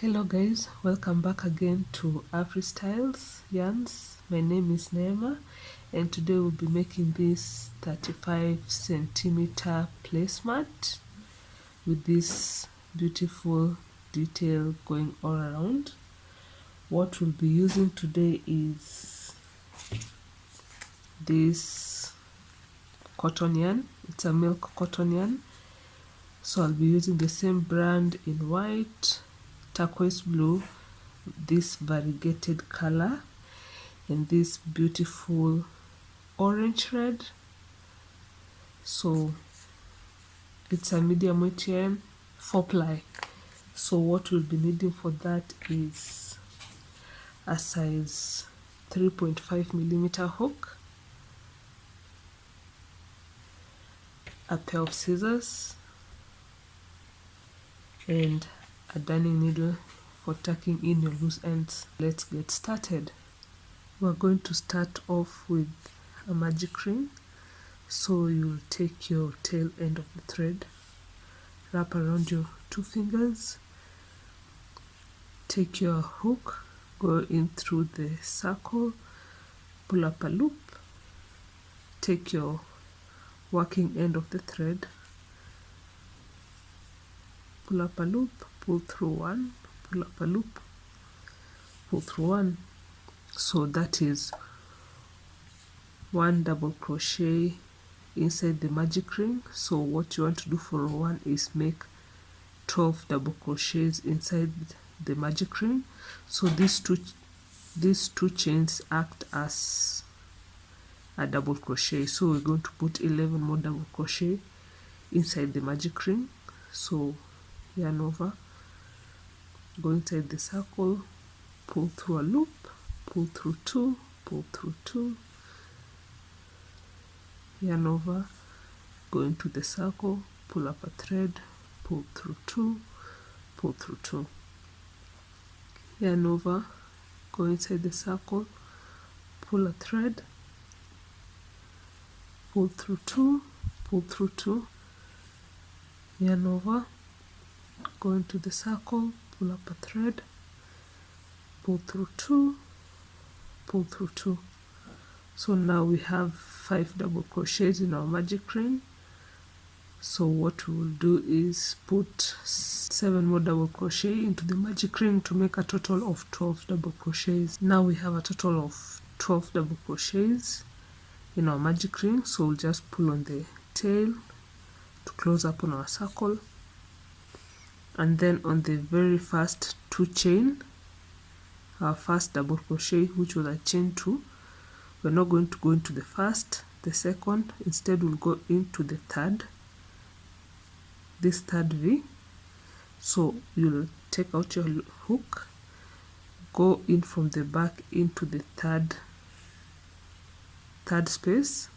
Hello guys, welcome back again to Afristylz yarns. My name is Neema and today we'll be making this 35 centimeter placemat with this beautiful detail going all around. What we'll be using today is this cotton yarn. It's a milk cotton yarn. So I'll be using the same brand in white, turquoise blue, this variegated color, and this beautiful orange red. So it's a medium weight yarn, 4-ply. So what we'll be needing for that is a size 3.5 millimeter hook, a pair of scissors, and a darning needle for tucking in your loose ends. Let's get started. We're going to start off with a magic ring. So you'll take your tail end of the thread, wrap around your 2 fingers, take your hook, go in through the circle, pull up a loop, take your working end of the thread, pull up a loop, pull through one, pull up a loop, pull through one. So that is 1 double crochet inside the magic ring. So what you want to do for row 1 is make 12 double crochets inside the magic ring. So these two chains act as a double crochet. So we're going to put 11 more double crochet inside the magic ring. So yarn over, go inside the circle, pull through a loop, pull through 2, pull through 2, yarn over, go into the circle, pull up a thread, pull through 2, pull through 2, yarn over, go inside the circle, pull a thread, pull through 2, pull through 2, yarn over, go into the circle, pull up a thread, pull through 2, pull through 2. So now we have 5 double crochets in our magic ring. So what we will do is put 7 more double crochet into the magic ring to make a total of 12 double crochets. Now we have a total of 12 double crochets in our magic ring. So we'll just pull on the tail to close up on our circle, and then on the very first 2 chain, our first double crochet, which was a chain 2, we're not going to go into the first, the second, instead we'll go into the third, this third V. So you'll take out your hook, go in from the back into the third space,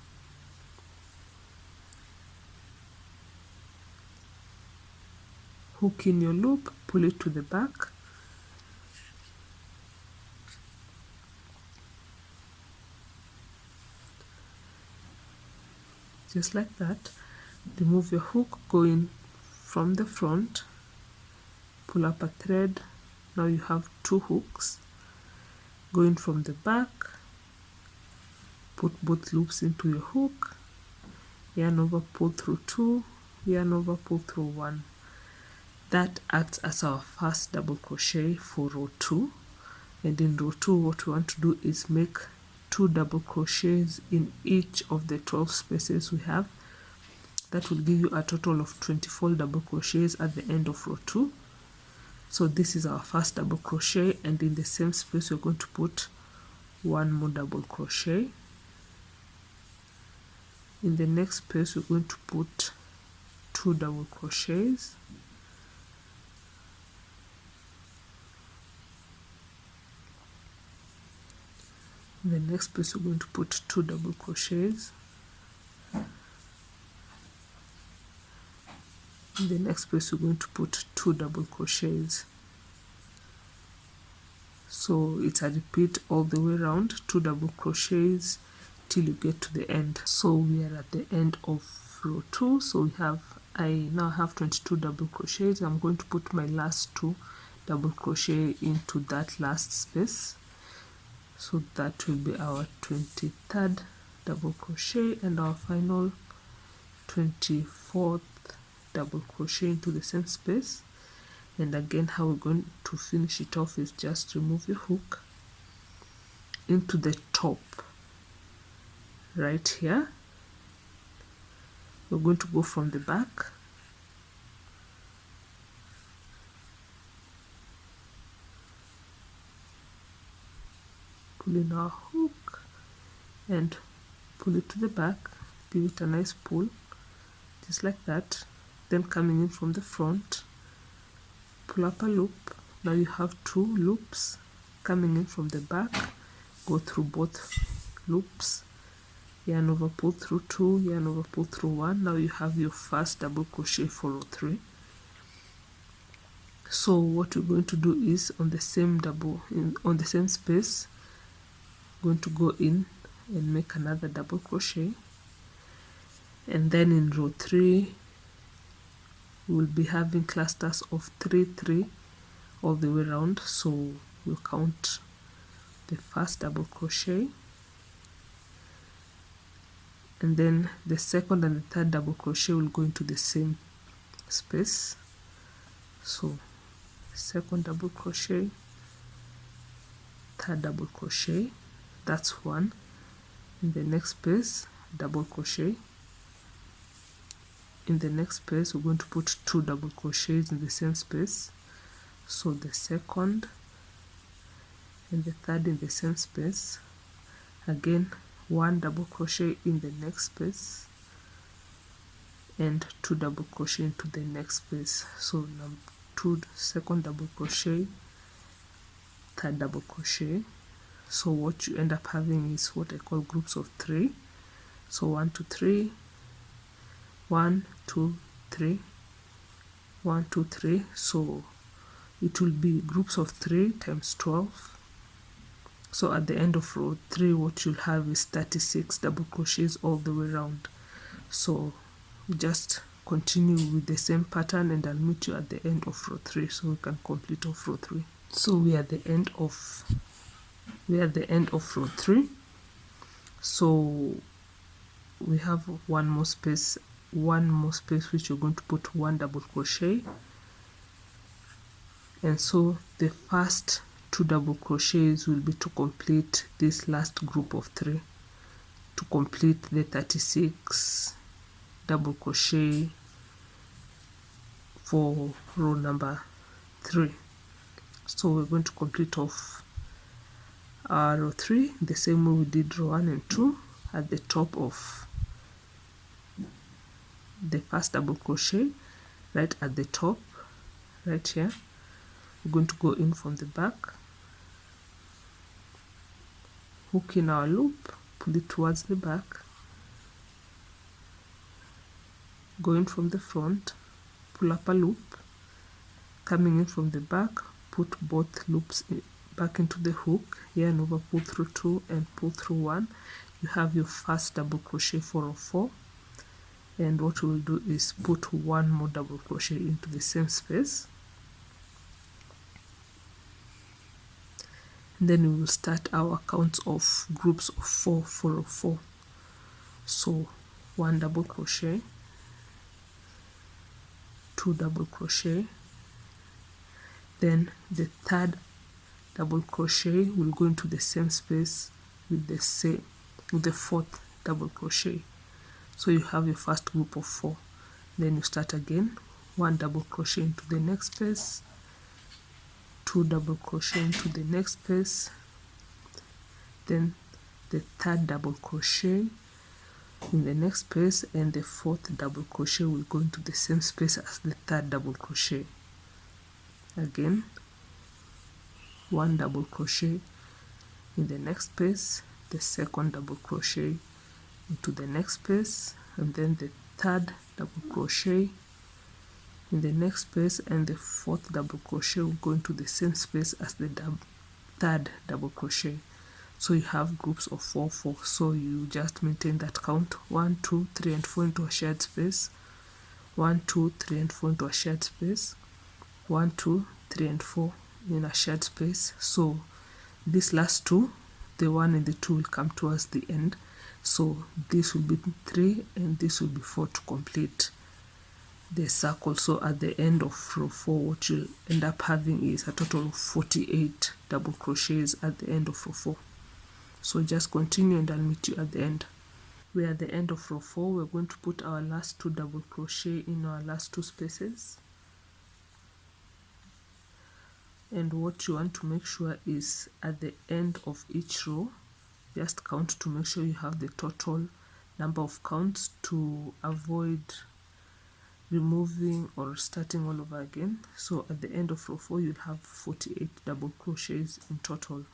hook in your loop, pull it to the back, just like that. Remove your hook, go in from the front, pull up a thread. Now you have 2 hooks, go in from the back, put both loops into your hook, yarn over, pull through 2, yarn over, pull through 1. That acts as our first double crochet for row 2. And in row 2, what we want to do is make 2 double crochets in each of the 12 spaces we have. That will give you a total of 24 double crochets at the end of row 2. So this is our first double crochet, and in the same space we're going to put 1 more double crochet. In the next space we're going to put 2 double crochets. In the next space we're going to put 2 double crochets. In the next space we're going to put 2 double crochets. So it's a repeat all the way around, 2 double crochets till you get to the end. So we are at the end of row 2. So I now have 22 double crochets. I'm going to put my last 2 double crochet into that last space. So that will be our 23rd double crochet, and our final 24th double crochet into the same space. And again, how we're going to finish it off is just remove your hook into the top right here. We're going to go from the back, pull in our hook and pull it to the back, give it a nice pull just like that. Then coming in from the front, pull up a loop. Now you have 2 loops coming in from the back. Go through both loops, yarn over, pull through 2, yarn over, pull through 1. Now you have your first double crochet for row 3. So what we're going to do is on the same on the same space, going to go in and make another double crochet, and then in row 3 we'll be having clusters of 3 3 all the way around. So we'll count the first double crochet, and then the second and the third double crochet will go into the same space. So second double crochet, third double crochet, that's 1. In the next space, double crochet. In the next space, we're going to put 2 double crochets in the same space. So the second and the third in the same space. Again, 1 double crochet in the next space and 2 double crochet into the next space. So second double crochet, third double crochet. So what you end up having is what I call groups of 3. So 1 2 3, 1 2 3, 1 2 3. So it will be groups of 3 times 12. So at the end of row 3, what you'll have is 36 double crochets all the way around. So just continue with the same pattern, and I'll meet you at the end of row 3 so we can complete off row 3. So we are at the end of row 3. So we have one more space which you're going to put 1 double crochet, and so the first 2 double crochets will be to complete this last group of 3, to complete the 36 double crochet for row number 3. So we're going to complete off row 3 the same way we did row 1 and 2. At the top of the first double crochet, right at the top, right here, we're going to go in from the back, hook in our loop, pull it towards the back, go in from the front, pull up a loop, coming in from the back, put both loops back into the hook, yarn over, pull through 2 and pull through 1. You have your first double crochet for row 4, and what we'll do is put 1 more double crochet into the same space, and then we will start our counts of groups of 4 for row 4. So 1 double crochet, 2 double crochet, then the third double crochet will go into the same space with the fourth double crochet. So you have your first group of 4. Then you start again, 1 double crochet into the next space, 2 double crochet into the next space, then the third double crochet in the next space, and the fourth double crochet will go into the same space as the third double crochet. Again, 1 double crochet in the next space, the second double crochet into the next space, and then the third double crochet in the next space, and the fourth double crochet will go into the same space as the third double crochet. So you have groups of 4 4. So you just maintain that count, 1 2 3 and 4 into a shared space, 1 2 3 and 4 into a shared space, 1 2 3 and 4 in a shared space. So these last two, the 1 and the 2 will come towards the end. So this will be 3 and this will be 4 to complete the circle. So at the end of row 4, what you'll end up having is a total of 48 double crochets at the end of row 4. So just continue and I'll meet you at the end. We are at the end of row 4. We're going to put our last 2 double crochet in our last 2 spaces. And what you want to make sure is at the end of each row, just count to make sure you have the total number of counts to avoid removing or starting all over again. So at the end of row 4, you'll have 48 double crochets in total.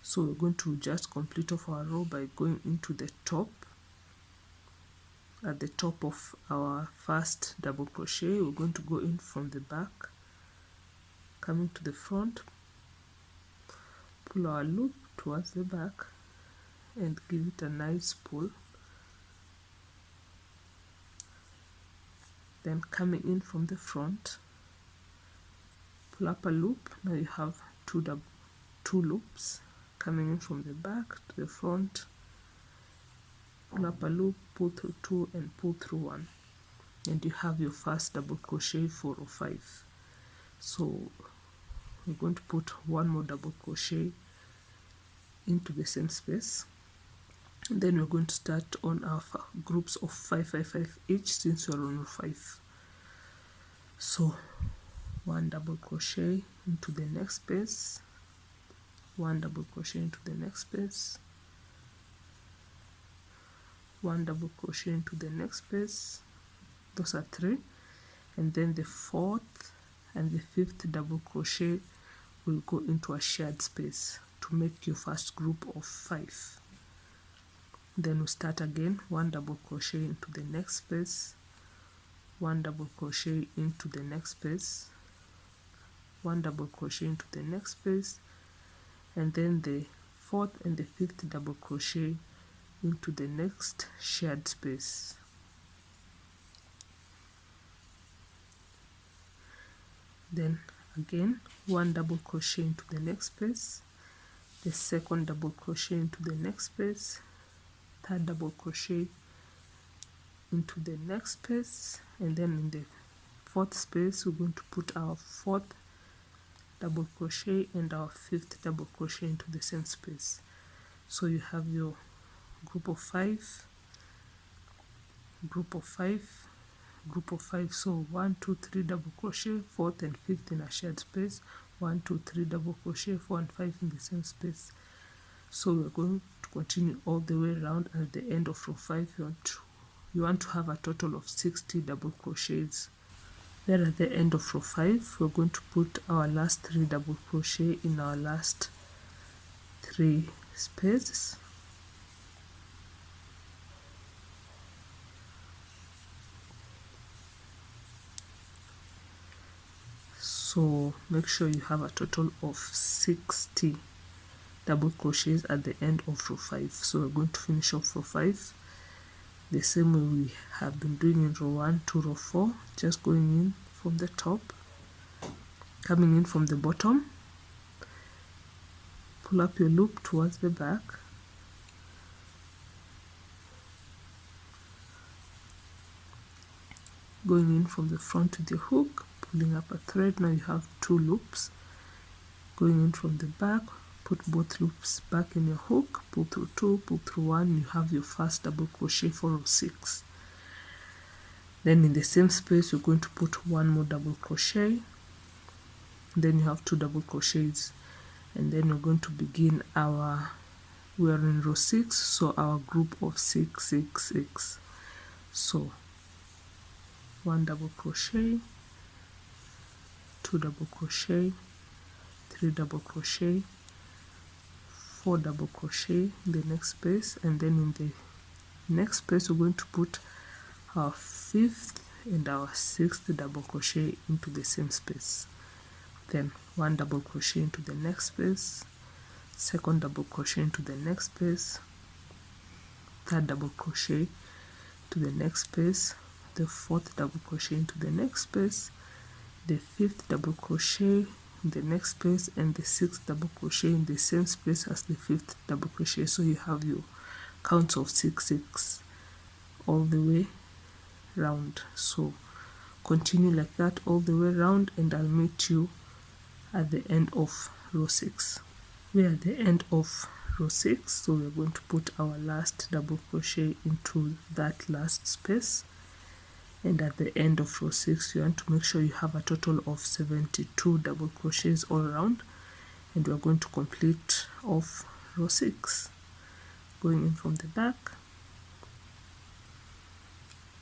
So we're going to just complete off our row by going into the top. At the top of our first double crochet, we're going to go in from the back, coming to the front, pull our loop towards the back and give it a nice pull. Then coming in from the front, pull up a loop. Now you have two loops coming in from the back to the front, pull up a loop, pull through 2 and pull through 1, and you have your first double crochet for row 5. So we're going to put one more double crochet into the same space. And then we're going to start on our groups of 5, 5, 5 each, since we're on row 5. So 1 double crochet into the next space, 1 double crochet into the next space, 1 double crochet into the next space. Those are 3, and then the 4th and the 5th double crochet will go into a shared space to make your first group of 5. Then we start again, 1 double crochet into the next space, 1 double crochet into the next space, 1 double crochet into the next space, and then the 4th and the 5th double crochet into the next shared space. Then again 1 double crochet into the next space, the 2nd double crochet into the next space, 3rd double crochet into the next space, and then in the 4th space we're going to put our 4th double crochet and our 5th double crochet into the same space. So you have your group of 5, group of 5, group of 5. So 1, 2, 3 double crochet, 4th and 5th in a shared space, 1, 2, 3 double crochet, 4 and 5 in the same space. So we're going to continue all the way around. At the end of row 5, you want to have a total of 60 double crochets. Then at the end of row 5, we're going to put our last 3 double crochet in our last 3 spaces. So make sure you have a total of 60 double crochets at the end of row 5. So we're going to finish off row 5 the same way we have been doing in row 1 to row 4, just going in from the top, coming in from the bottom, pull up your loop towards the back, going in from the front with your hook, pulling up a thread. Now you have 2 loops, going in from the back, put both loops back in your hook, pull through 2, pull through 1, you have your first double crochet for row 6. Then in the same space you're going to put 1 more double crochet, then you have 2 double crochets, and then we're going to begin we are in row 6, so our group of 6, 6, 6. So 1 double crochet, 2 double crochet, 3 double crochet, 4 double crochet in the next space, and then in the next space we're going to put our 5th and our 6th double crochet into the same space. Then 1 double crochet into the next space, 2nd double crochet into the next space, 3rd double crochet to the next space, the 4th double crochet into the next space, the 5th double crochet in the next space and the 6th double crochet in the same space as the 5th double crochet. So you have your counts of 6 6 all the way round. So continue like that all the way round, and I'll meet you at the end of row 6. We're at the end of row 6, so we're going to put our last double crochet into that last space, and at the end of row 6 you want to make sure you have a total of 72 double crochets all around, and we're going to complete off row 6. Going in from the back,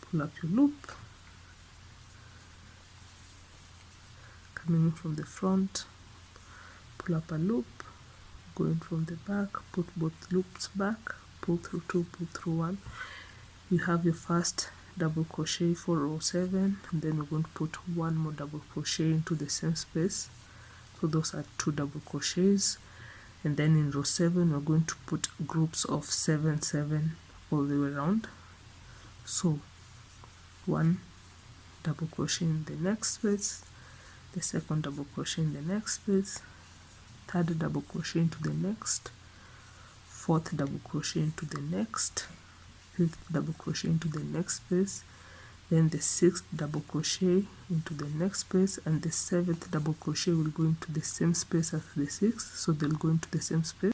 pull up your loop, coming in from the front, pull up a loop, go in from the back, put both loops back, pull through 2, pull through 1. You have your first double crochet for row 7, and then we're going to put one more double crochet into the same space. So those are 2 double crochets, and then in row 7 we're going to put groups of 7 7 all the way around. So 1 double crochet in the next space, the 2nd double crochet in the next space, 3rd double crochet into the next, 4th double crochet into the next, 5th double crochet into the next space, then the 6th double crochet into the next space, and the 7th double crochet will go into the same space as the 6th, so they'll go into the same space.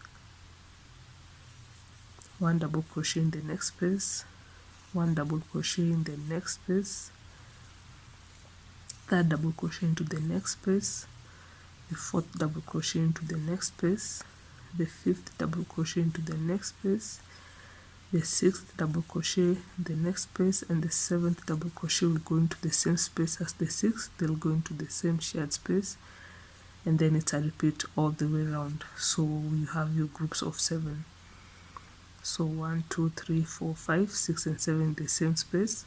1 double crochet in the next space, 1 double crochet in the next space, 3rd double crochet into the next space, the 4th double crochet into the next space, the 5th double crochet into the next space, the 6th double crochet in the next space, and the 7th double crochet will go into the same space as the 6th. They'll go into the same shared space, and then it's a repeat all the way around. So you have your groups of 7. So 1 2 3 4 5 6 and 7 in the same space,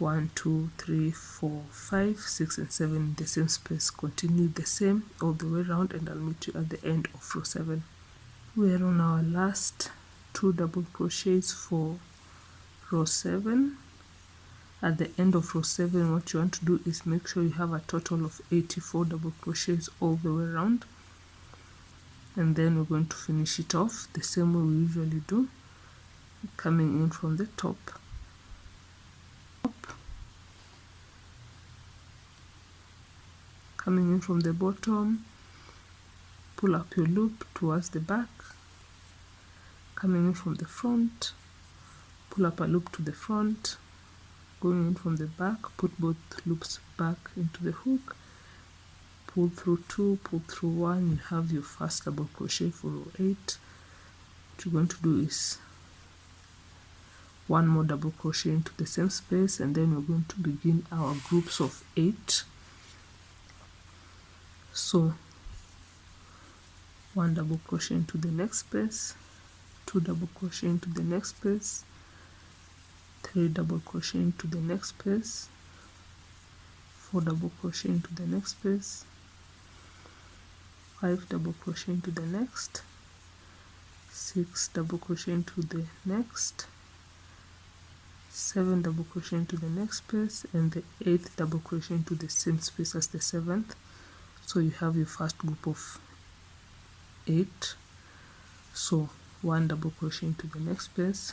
1 2 3 4 5 6 and 7 in the same space. Continue the same all the way around, and I'll meet you at the end of row 7. We're on our last 2 double crochets for row 7. At the end of row 7, what you want to do is make sure you have a total of 84 double crochets all the way around, and then we're going to finish it off the same way we usually do, coming in from the top, coming in from the bottom, pull up your loop towards the back, coming in from the front, pull up a loop to the front, going in from the back, put both loops back into the hook, pull through 2, pull through 1. You have your first double crochet for row 8. What you're going to do is 1 more double crochet into the same space, and then we're going to begin our groups of 8. So 1 double crochet into the next space, 2 double crochet into the next space, 3 double crochet into the next space, 4 double crochet into the next space, 5 double crochet into the next, 6 double crochet into the next, 7 double crochet into the next space, and the 8th double crochet into the same space as the 7th. So you have your first group of 8. So 1 double crochet into the next space,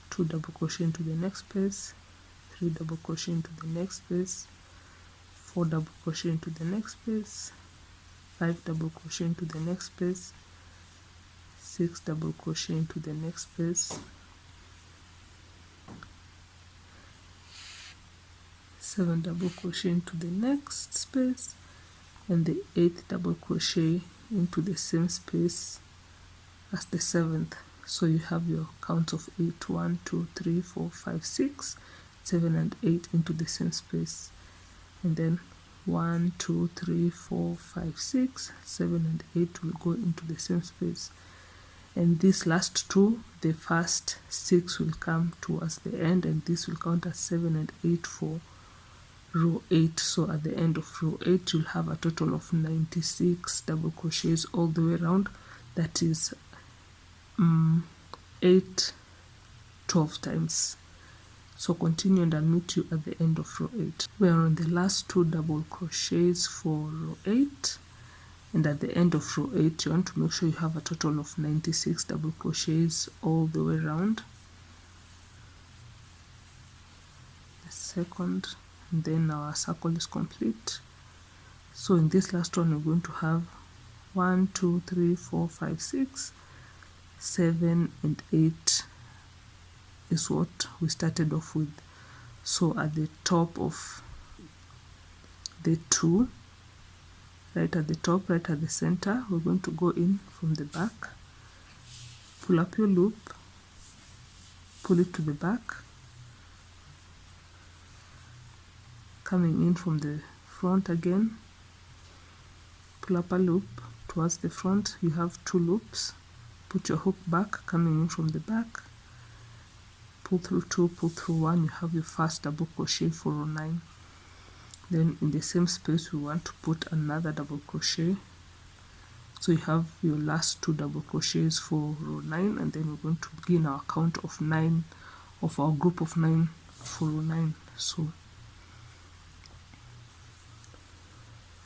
2 double crochet into the next space, 3 double crochet into the next space, 4 double crochet into the next space, 5 double crochet into the next space, 6 double crochet into the next space, 7 double crochet into the next space, and the 8th double crochet into the same space as the 7th. So you have your count of 8, 1 2 3 4 5 6 7 and 8 into the same space, and then 1 2 3 4 5 6 7 and 8 will go into the same space. And these last 2, the first 6 will come towards the end, and this will count as 7 and 8 for row 8. So at the end of row 8 you'll have a total of 96 double crochets all the way around. That is 8 12 times. So continue and I'll meet you at the end of row 8. We are on the last 2 double crochets for row 8, and at the end of row 8 you want to make sure you have a total of 96 double crochets all the way around the second, and then our circle is complete. So in this last one we're going to have 1 2 3 4 5 6 7 and 8 is what we started off with. So at the top of the 2, right at the top, right at the center, we're going to go in from the back, pull up your loop, pull it to the back, coming in from the front again, pull up a loop towards the front. You have 2 loops, put your hook back, coming in from the back, pull through 2, pull through 1, you have your first double crochet for row 9. Then in the same space we want to put another double crochet, so you have your last 2 double crochets for row 9, and then we're going to begin our count of 9 of our group of 9 for row 9. So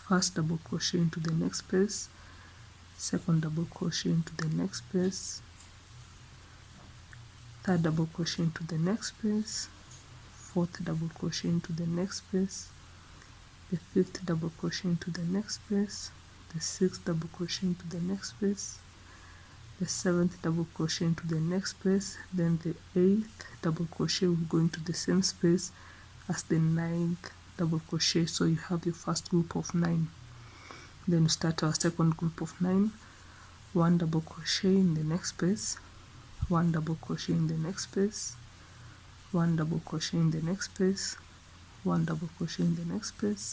first double crochet into the next space, second double crochet into the next space, third double crochet into the next space, fourth double crochet into the next space, the fifth double crochet into the next space, the sixth double crochet into the next space, the seventh double crochet into the next space, then the eighth double crochet will go into the same space as the ninth double crochet. So you have your first group of 9. Then we start our second group of 9, 1 double crochet in the next space, 1 double crochet in the next space, 1 double crochet in the next space, 1 double crochet in the next space,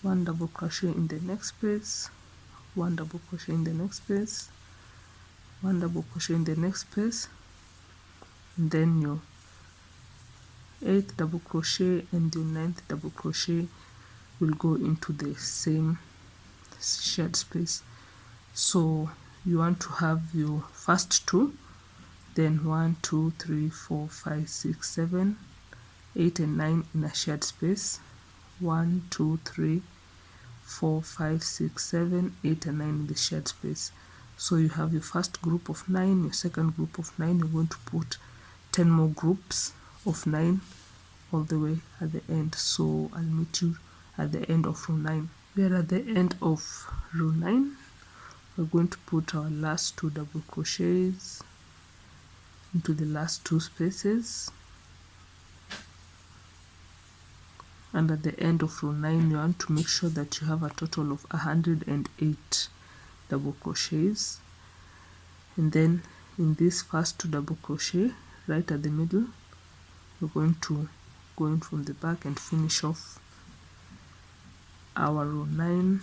1 double crochet in the next space, 1 double crochet in the next space, 1 double crochet in the next space, and then your 8th double crochet and your 9th double crochet will go into the same shared space. So you want to have your first 2, then 1 2 3 4 5 6 7 8 and 9 in a shared space, 1 2 3 4 5 6 7 8 and 9 in the shared space. So you have your first group of 9, your second group of 9, you're going to put 10 more groups of 9 all the way at the end. So I'll meet you at the end of row 9. We are at the end of row 9. We're going to put our last 2 double crochets into the last 2 spaces, and at the end of row 9 you want to make sure that you have a total of 108 double crochets. And then in this first 2 double crochet right at the middle, we're going to go in from the back and finish off our row 9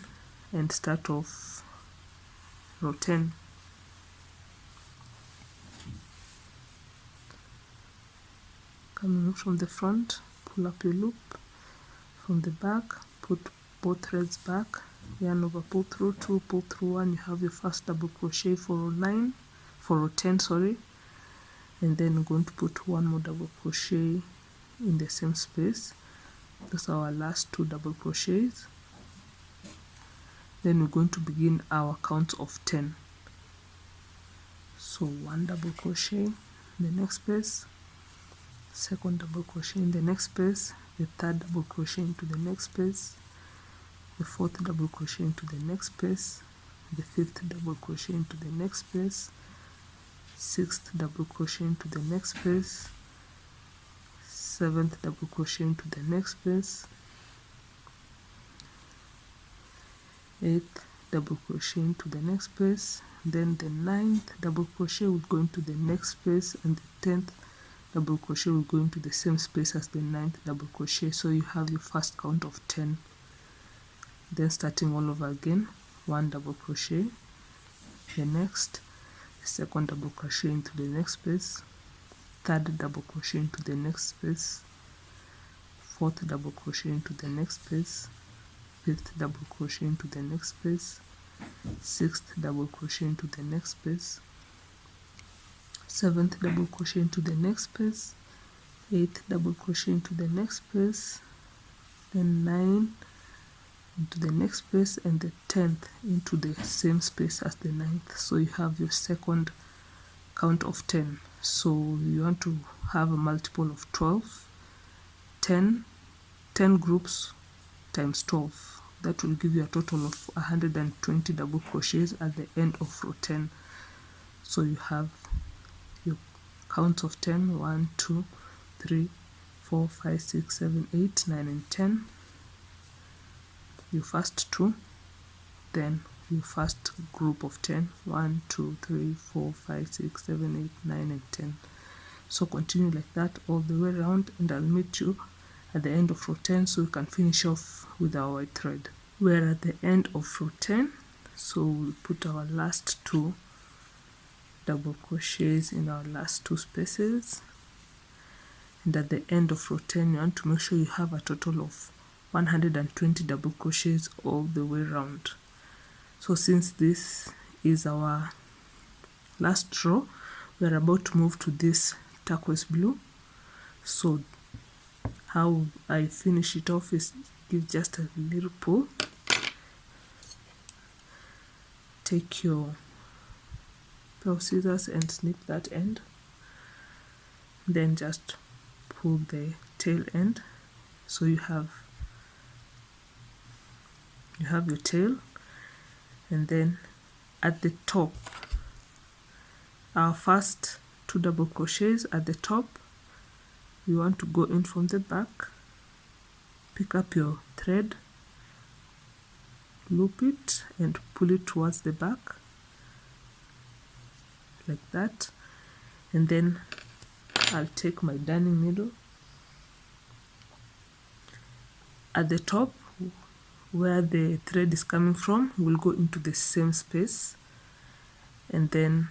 and start off row 10. Coming from the front, pull up your loop, from the back, put both threads back, yarn over, pull through 2, pull through 1, you have your first double crochet for row 9, for row 10, sorry, and then we're going to put 1 more double crochet in the same space. That's our last 2 double crochets. Then we're going to begin our count of 10. So 1 double crochet in the next space, second double crochet in the next space, the third double crochet into the next space, the fourth double crochet into the next space, the fifth double crochet into the next space, sixth double crochet into the next space, seventh double crochet into the next space, eighth double crochet into the next space, then the ninth double crochet will go into the next space, and the 10th double crochet will go into the same space as the 9th double crochet. So you have your first count of 10. Then starting all over again, 1 double crochet, the next, the second double crochet into the next space, third double crochet into the next space, fourth double crochet into the next space, fifth double crochet into the next space, sixth double crochet into the next space, seventh double crochet into the next space, 8th double crochet into the next space, then 9 into the next space, and the 10th into the same space as the 9th. So you have your second count of 10. So you want to have a multiple of 12, 10 groups times 12. That will give you a total of 120 double crochets at the end of row 10. So you have your counts of 10, 1, 2, 3, 4, 5, 6, 7, 8, 9, and 10. Your first two, then your first group of 10, 1, 2, 3, 4, 5, 6, 7, 8, 9, and 10. So continue like that all the way around, and I'll meet you at the end of row 10 so we can finish off with our white thread. We're at the end of row 10, so we'll put our last two double crochets in our last two spaces, and at the end of row 10 you want to make sure you have a total of 120 double crochets all the way around. So since this is our last row, we're about to move to this turquoise blue. So how I finish it off is give just a little pull, take your pair of scissors and snip that end, then just pull the tail end. So you have your tail, and then at the top, our first two double crochets at the top, you want to go in from the back, pick up your thread, loop it and pull it towards the back like that, and then I'll take my darning needle at the top where the thread is coming from. We'll go into the same space and then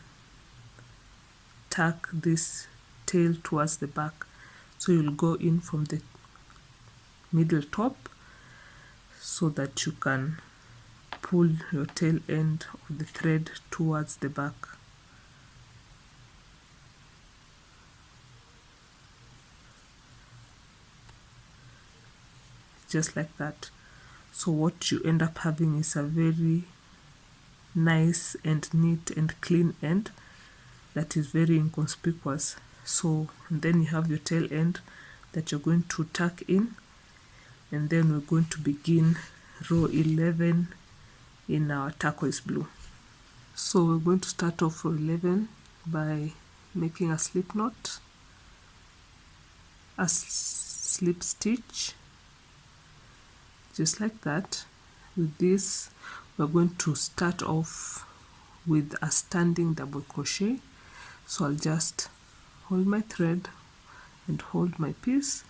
tuck this tail towards the back. So you'll go in from the middle top so that you can pull your tail end of the thread towards the back. Just like that. So what you end up having is a very nice and neat and clean end that is very inconspicuous. So then you have your tail end that you're going to tuck in, and then we're going to begin row 11 in our turquoise blue. So we're going to start off row 11 by making a slip knot, a slip stitch, just like that. With this, we're going to start off with a standing double crochet. So I'll just hold my thread and hold my piece,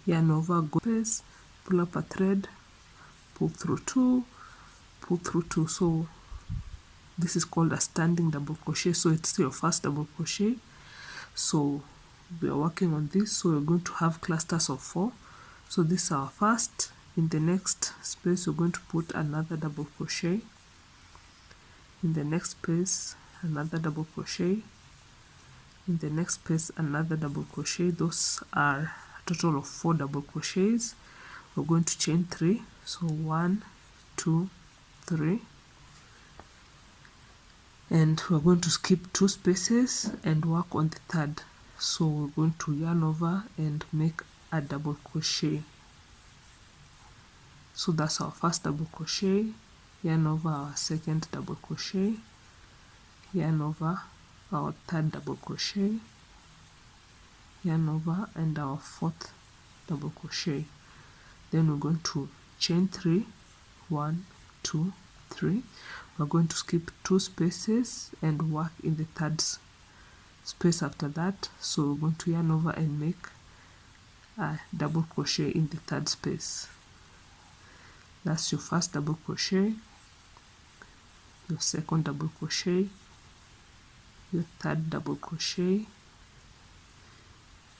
yarn over, go space, pull up a thread, pull through two, pull through two. So this is called a standing double crochet. So it's your first double crochet. So we are working on this. So we're going to have clusters of 4. So this is our first. In the next space, we're going to put another double crochet. In the next space, another double crochet. In the next space, another double crochet. Those are a total of 4 double crochets. We're going to chain 3. So 1, 2, 3. And we're going to skip 2 spaces and work on the third. So we're going to yarn over and make a double crochet. So that's our first double crochet, yarn over our second double crochet, yarn over our third double crochet, yarn over, and our fourth double crochet. Then we're going to chain 3, 1, 2, 3. We're going to skip 2 spaces and work in the third space after that. So we're going to yarn over and make a double crochet in the third space. That's your first double crochet, your second double crochet, your third double crochet,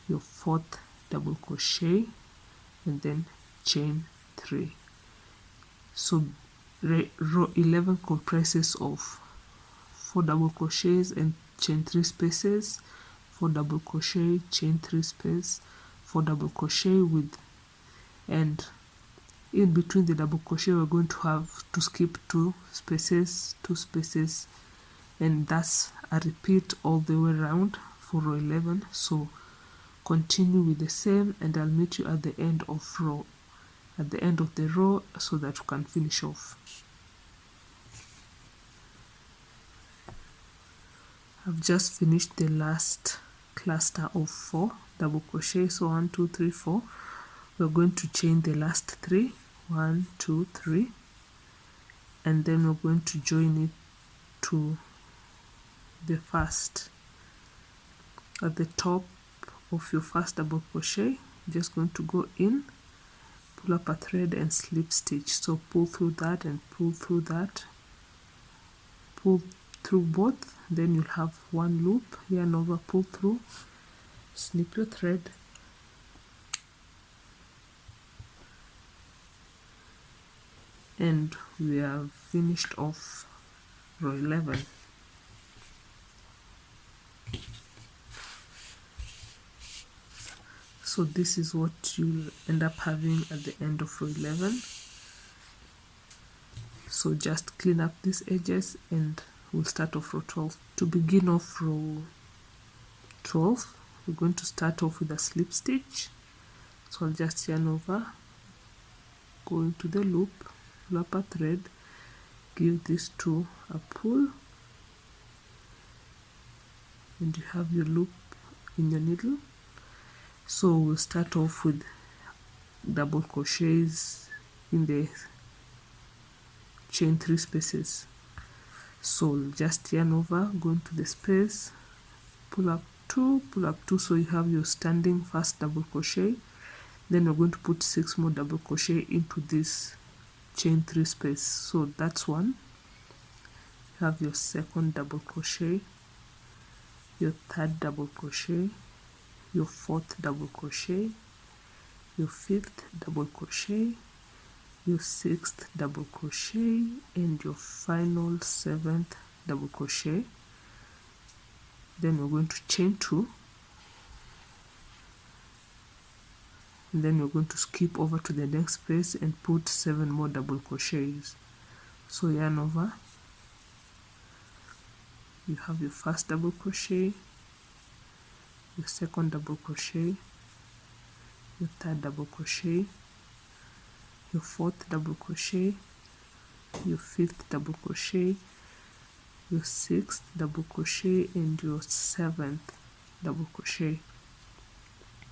your fourth double crochet, and then chain 3. So row 11 comprises of 4 double crochets and chain 3 spaces, 4 double crochet, chain 3 space, for double crochet with, and in between the double crochet we're going to have to skip 2 spaces, and that's a repeat all the way around for row 11. So continue with the same, and I'll meet you at the end of the row so that you can finish off. I've just finished the last cluster of 4 double crochet. So 1, 2, 3, 4. We're going to chain the last 3, 1, 2, 3, and then we're going to join it to the first. At the top of your first double crochet, just going to go in, pull up a thread and slip stitch. So pull through that and pull through that, pull through both, then you'll have 1 loop, yarn over, pull through, snip your thread, and we have finished off row 11. So this is what you'll end up having at the end of row 11. So just clean up these edges and we'll start off row 12. To begin off row 12, we're going to start off with a slip stitch. So I'll just yarn over, go into the loop, pull up a thread, give these 2 a pull, and you have your loop in your needle. So we'll start off with double crochets in the chain 3 spaces. So just yarn over, go into the space, pull up 2, so you have your standing first double crochet. Then we're going to put 6 more double crochet into this chain 3 space. So that's 1. You have your second double crochet, your third double crochet, your 4th double crochet, your 5th double crochet, your 6th double crochet, and your final 7th double crochet. Then we're going to chain 2, and then we're going to skip over to the next space and put 7 more double crochets. So yarn over, you have your first double crochet, your second double crochet, your third double crochet, your 4th double crochet, your 5th double crochet, your 6th double crochet, and your 7th double crochet,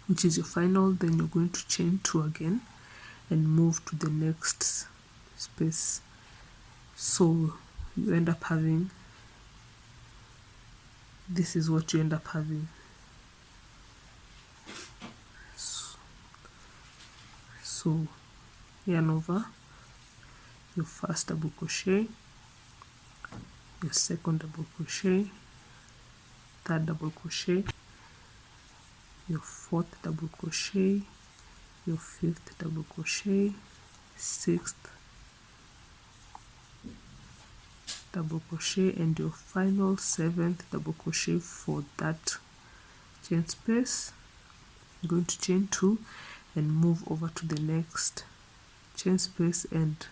which is your final. Then you're going to chain 2 again and move to the next space. So you end up having, this is what you end up having. So yarn over, your first double crochet, your second double crochet, third double crochet, your 4th double crochet, your 5th double crochet, 6th double crochet, and your final 7th double crochet for that chain space. I'm going to chain 2 and move over to the next chain space and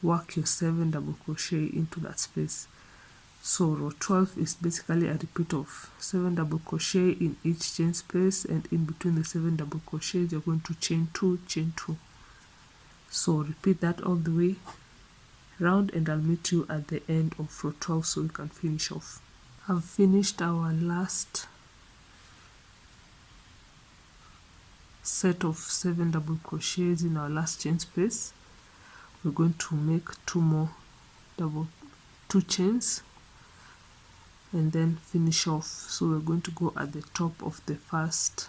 work your 7 double crochet into that space. So row 12 is basically a repeat of 7 double crochet in each chain space, and in between the 7 double crochets you're going to chain 2, chain 2. So repeat that all the way round, and I'll meet you at the end of row 12 so we can finish off. I've finished our last set of 7 double crochets in our last chain space. We're going to make 2 chains and then finish off. So we're going to go at the top of the first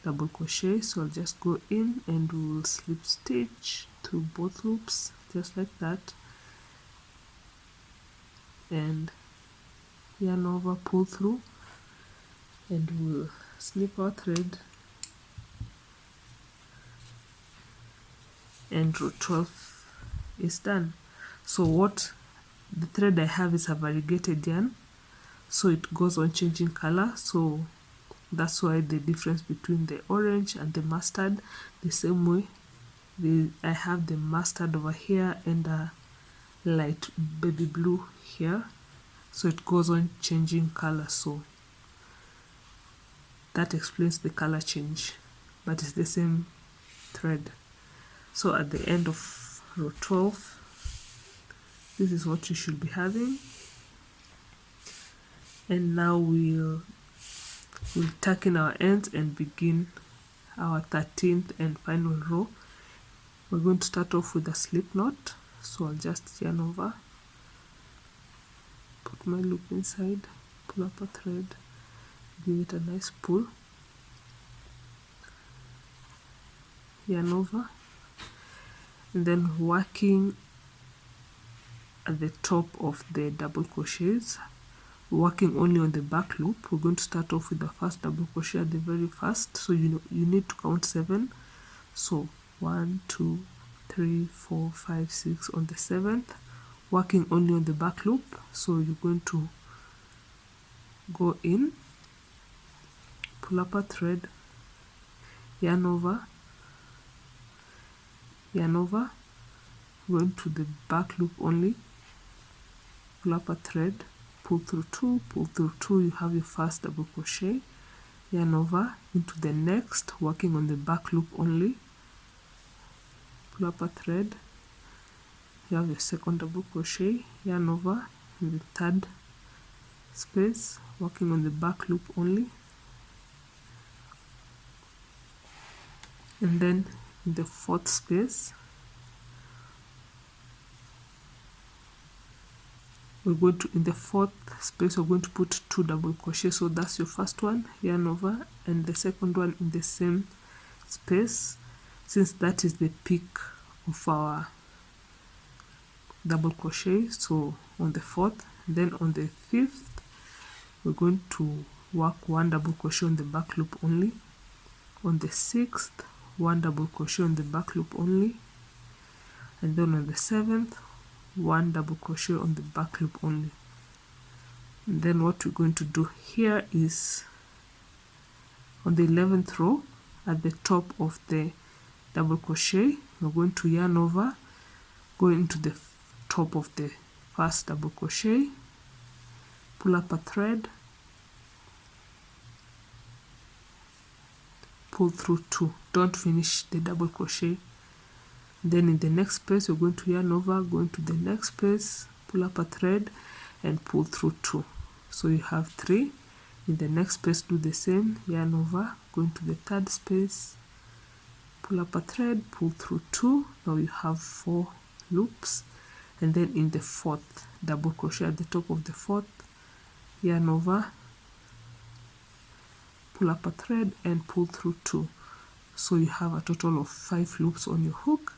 double crochet. So I'll just go in and we'll slip stitch through both loops just like that, and yarn over, pull through, and we'll snip our thread, and row 12 is done. So what the thread I have is a variegated yarn, so it goes on changing color. So That's why the difference between the orange and the mustard, the same way I have the mustard over here and a light baby blue here, so it goes on changing color. So that explains the color change, but it's the same thread. So at the end of row 12, this is what you should be having. And now we'll tuck in our ends and begin our 13th and final row. We're going to start off with a slip knot, so I'll just yarn over, put my loop inside, pull up a thread, give it a nice pull, yarn over, and then working at the top of the double crochets, working only on the back loop. We're going to start off with the first double crochet at the very first, so you need to count 7. So 1, 2, 3, 4, 5, 6 on the 7th, working only on the back loop. So you're going to go in, pull up a thread, yarn over, going to the back loop only, pull up a thread, pull through 2, you have your first double crochet, yarn over into the next, working on the back loop only, pull up a thread, you have your second double crochet, yarn over in the third space, working on the back loop only, and then in the fourth space we're going to put 2 double crochets. So that's your first one, yarn over, and the second one in the same space, since that is the peak of our double crochet. So on the 4th, then on the 5th we're going to work 1 double crochet on the back loop only, on the 6th 1 double crochet on the back loop only, and then on the 7th 1 double crochet on the back loop only. And then what we're going to do here is on the 11th row at the top of the double crochet, we're going to yarn over, go into the top of the first double crochet, pull up a thread, pull through 2, don't finish the double crochet. Then in the next space we're going to yarn over, go into the next space, pull up a thread and pull through 2, so you have 3. In the next space do the same, yarn over, go into the third space, pull up a thread, pull through 2, now you have 4 loops. And then in the 4th double crochet at the top of the 4th, yarn over, pull up a thread and pull through 2, so you have a total of 5 loops on your hook.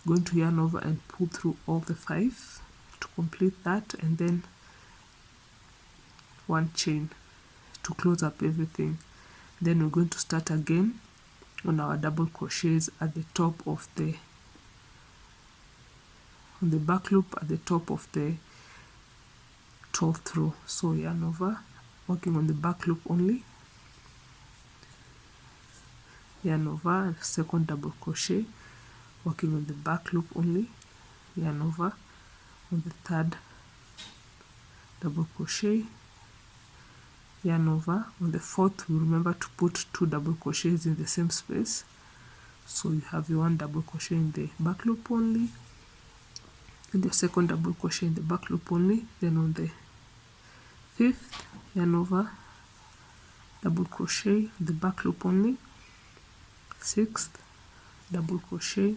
Going to yarn over and pull through all the 5 to complete that, and then 1 chain to close up everything. Then we're going to start again on our double crochets at the top of the back loop at the top of the 12th row. So yarn over, working on the back loop only, yarn over, second double crochet, working on the back loop only, yarn over on the third double crochet, yarn over on the 4th. Remember to put 2 double crochets in the same space, so you have your 1 double crochet in the back loop only and your second double crochet in the back loop only. Then on the 5th, yarn over, double crochet, the back loop only, 6th double crochet,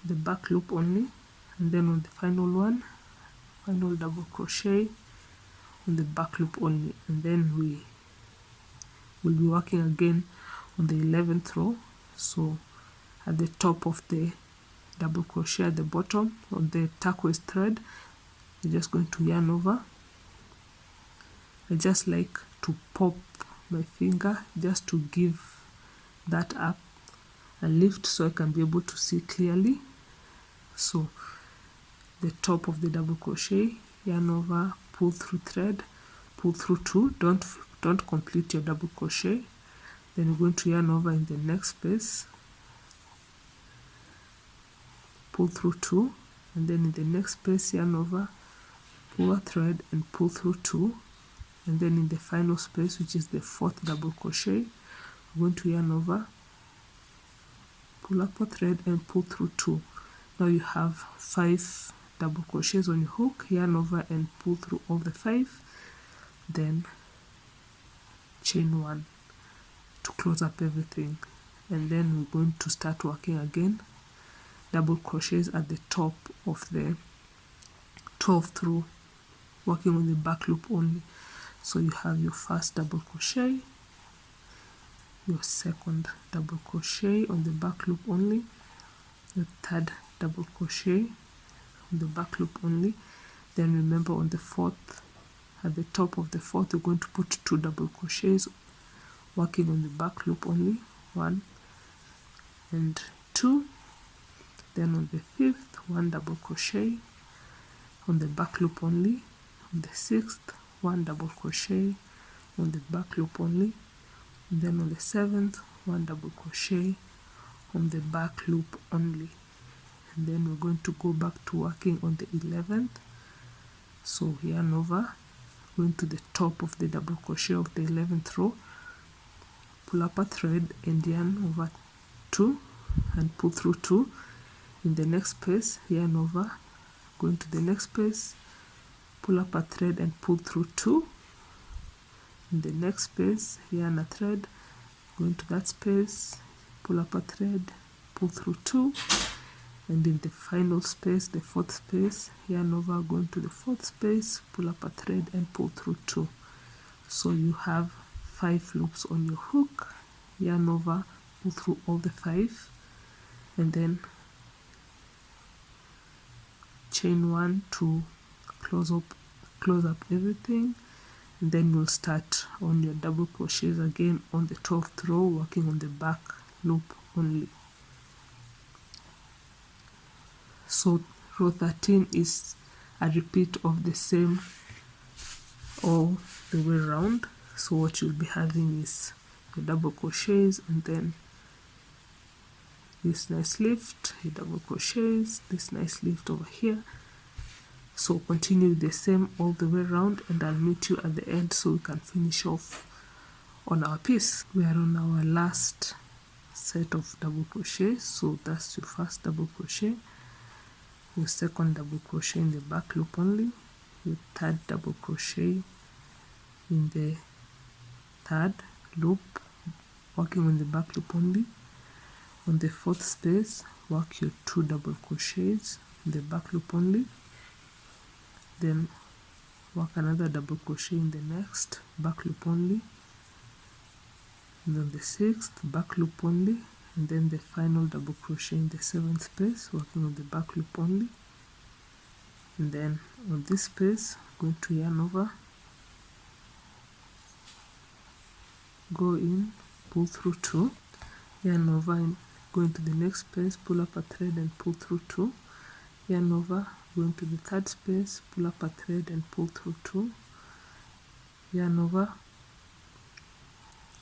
the back loop only, and then on the final one, final double crochet on the back loop only. And then we will be working again on the 11th row. So at the top of the double crochet at the bottom on the turquoise thread, you're just going to yarn over. I just like to pop my finger just to give that up a lift so I can be able to see clearly. So the top of the double crochet, yarn over, pull through thread, pull through 2, don't don't complete your double crochet. Then you're going to yarn over in the next space, pull through 2, and then in the next space yarn over, pull a thread and pull through 2, and then in the final space, which is the 4th double crochet, we're going to yarn over, pull up a thread and pull through 2. Now you have 5 double crochets on your hook, yarn over and pull through all the 5, then chain 1 to close up everything. And then we're going to start working again, double crochets at the top of the 12 through, working on the back loop only. So you have your first double crochet, your second double crochet on the back loop only, your third double crochet on the back loop only. Then remember on the 4th, at the top of the 4th, you're going to put 2 double crochets, working on the back loop only, 1 and 2. Then on the 5th, 1 double crochet on the back loop only. On the 6th, 1 double crochet on the back loop only. And then on the 7th, 1 double crochet on the back loop only. And then we're going to go back to working on the 11th. So yarn over, going to the top of the double crochet of the 11th row, pull up a thread and yarn over 2 and pull through 2. In the next space, yarn over, going to the next space, pull up a thread and pull through 2. In the next space, yarn a thread, going to that space, pull up a thread, pull through 2. And in the final space, the 4th space, yarn over, going to the 4th space, pull up a thread and pull through 2. So you have 5 loops on your hook, yarn over, pull through all the 5, and then chain 1 to close up everything. And then you'll start on your double crochets again on the 12th row, working on the back loop only. So row 13 is a repeat of the same all the way around. So what you'll be having is your double crochets and then this nice lift, your double crochets, this nice lift over here. So continue the same all the way around, and I'll meet you at the end so we can finish off on our piece. We are on our last set of double crochets. So that's your first double crochet, your second double crochet in the back loop only, your third double crochet in the third loop, working on the back loop only. On the 4th space, work your 2 double crochets in the back loop only. Then work another double crochet in the next back loop only. And on the 6th, back loop only. And then the final double crochet in the 7th space, working on the back loop only. And then on this space, going to yarn over, go in, pull through 2, yarn over and go into the next space, pull up a thread and pull through 2, yarn over, go into the 3rd space, pull up a thread and pull through 2, yarn over,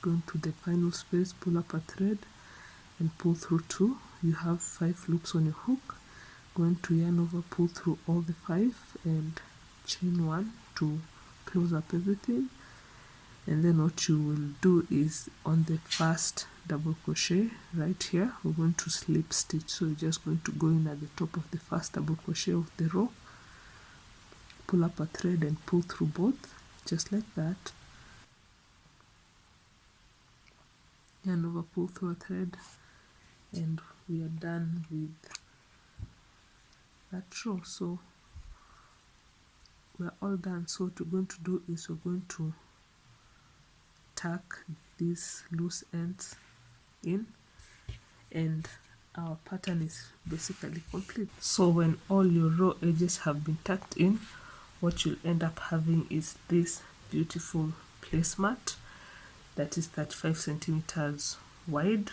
go into the final space, pull up a thread and pull through 2. You have 5 loops on your hook, going to yarn over, pull through all the 5 and chain 1 to close up everything. And then what you will do is on the first double crochet right here, we're going to slip stitch. So you're just going to go in at the top of the first double crochet of the row, pull up a thread and pull through both, just like that. Yarn over, pull through a thread, and we are done with that row. So we're all done. So what we're going to do is we're going to tuck these loose ends in, and our pattern is basically complete. So when all your row edges have been tucked in, what you'll end up having is this beautiful placemat that is 35 centimeters wide.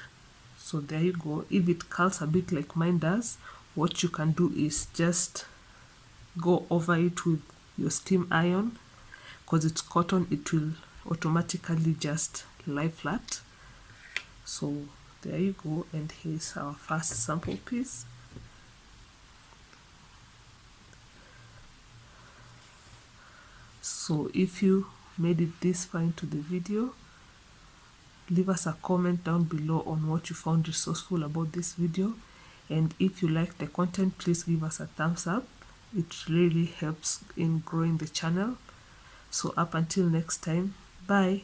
So there you go. If it curls a bit like mine does, what you can do is just go over it with your steam iron, because it's cotton, it will automatically just lie flat. So there you go, and here's our first sample piece. So if you made it this far into the video, leave us a comment down below on what you found resourceful about this video, and if you like the content, please give us a thumbs up. It really helps in growing the channel. So up until next time, bye.